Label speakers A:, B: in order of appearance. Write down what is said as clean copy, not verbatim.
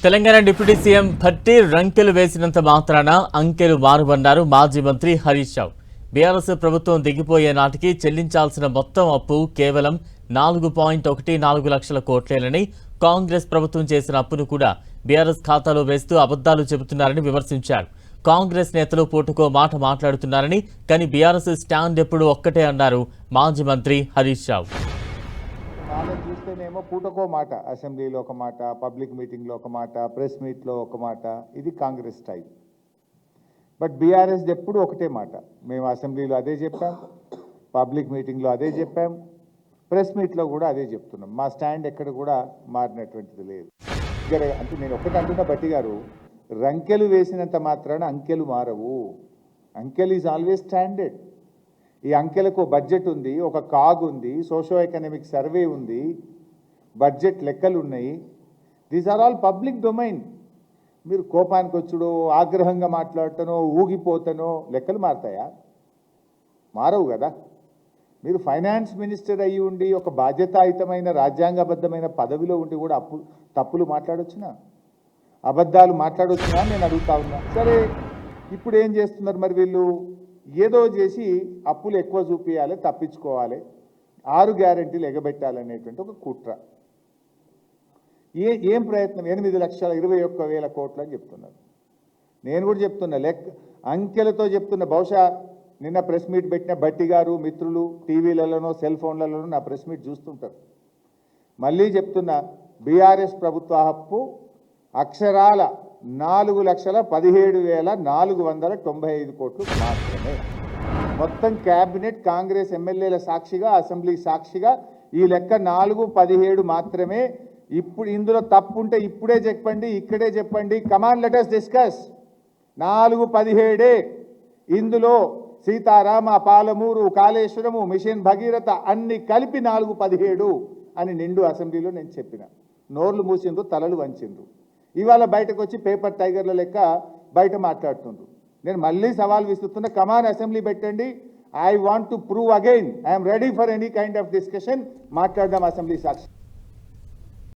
A: Telangana deputy CM Bhatti రంకెలు వేసినంత మాత్రాన అంకెలు మారుబన్నారు మాజీ మంత్రి హరీష్ రావు. బీఆర్ఎస్ ప్రభుత్వం దిగిపోయే నాటికి చెల్లించాల్సిన మొత్తం అప్పు కేవలం 4.14 లక్షల కోట్లేనని, కాంగ్రెస్ ప్రభుత్వం చేసిన అప్పును కూడా బీఆర్ఎస్ ఖాతాలో వేస్తూ అబద్దాలు చెబుతున్నారని విమర్శించారు. కాంగ్రెస్ నేతలు పూటకో మాట మాట్లాడుతున్నారని, కానీ బీఆర్ఎస్ స్టాండ్ ఎప్పుడు ఒక్కటే అన్నారు మాజీ మంత్రి హరీష్ రావు.
B: వాళ్ళని చూస్తేనేమో పూటకో మాట, అసెంబ్లీలో ఒక మాట, పబ్లిక్ మీటింగ్లో ఒక మాట, ప్రెస్ మీట్లో ఒక మాట, ఇది కాంగ్రెస్ స్టైల్. బట్ బీఆర్ఎస్ ఎప్పుడు ఒకటే మాట. మేము అసెంబ్లీలో అదే చెప్పాం, పబ్లిక్ మీటింగ్లో అదే చెప్పాం, ప్రెస్ మీట్లో కూడా అదే చెప్తున్నాం. మా స్టాండ్ ఎక్కడ కూడా మారినటువంటిది లేదు. ఇక్కడ అంటే నేను ఒకటి అంటున్నా, భట్టి గారు, రంకెలు వేసినంత మాత్రాన అంకెలు మారవు. అంకెల్ ఈజ్ ఆల్వేస్ స్టాండర్డ్. ఈ అంకెలకు బడ్జెట్ ఉంది, ఒక కాగ్ ఉంది, సోషో ఎకనామిక్ సర్వే ఉంది, బడ్జెట్ లెక్కలు ఉన్నాయి. These are all public domain. మీరు కోపానికి వచ్చుడో, ఆగ్రహంగా మాట్లాడతానో, ఊగిపోతానో లెక్కలు మారుతాయా? మారవు కదా. మీరు ఫైనాన్స్ మినిస్టర్ అయ్యి ఉండి ఒక బాధ్యతాయుతమైన రాజ్యాంగబద్ధమైన పదవిలో ఉండి కూడా తప్పులు మాట్లాడొచ్చునా, అబద్ధాలు మాట్లాడొచ్చునా నేను అడుగుతా ఉన్నా. సరే, ఇప్పుడు ఏం చేస్తున్నారు మరి వీళ్ళు? ఏదో చేసి అప్పులు ఎక్కువ చూపించాలి, తప్పించుకోవాలి, 6 గ్యారెంటీలు ఎగబెట్టాలనేటువంటి ఒక కుట్ర. ఏం ప్రయత్నం? 8,21,000 కోట్లు అని చెప్తున్నారు. నేను కూడా చెప్తున్నా, అంకెలతో చెప్తున్నా. బహుశా నిన్న ప్రెస్ మీట్ పెట్టిన భట్టి గారు మిత్రులు టీవీలలోనో సెల్ ఫోన్లలోనో నా ప్రెస్ మీట్ చూస్తుంటారు. మళ్ళీ చెప్తున్నా, బీఆర్ఎస్ ప్రభుత్వ అప్పు అక్షరాల 4,17,495 కోట్లు మాత్రమే. మొత్తం క్యాబినెట్, కాంగ్రెస్ ఎమ్మెల్యేల సాక్షిగా, అసెంబ్లీ సాక్షిగా ఈ లెక్క 4,17 మాత్రమే. ఇప్పుడు ఇందులో తప్పు ఉంటే ఇప్పుడే చెప్పండి, ఇక్కడే చెప్పండి. కమాన్, లెట్ us డిస్కస్. 4,17 ఇందులో సీతారామ, పాలమూరు, కాళేశ్వరము, మిషన్ భగీరథ అన్ని కలిపి 4,17 అని నిండు అసెంబ్లీలో నేను చెప్పిన. నోర్లు మూసిండ్రు, తలలు వంచిండ్రు. ఇవాళ బయటకు వచ్చి పేపర్ టైగర్ల లెక్క బయట మాట్లాడుతుండ్రు. నేను మళ్ళీ సవాల్ విస్తున్నా, కమాన్ అసెంబ్లీ పెట్టండి. I want to prove again, I'm ready for any kind of discussion. మాట్లాడదాం అసెంబ్లీ సాక్షి.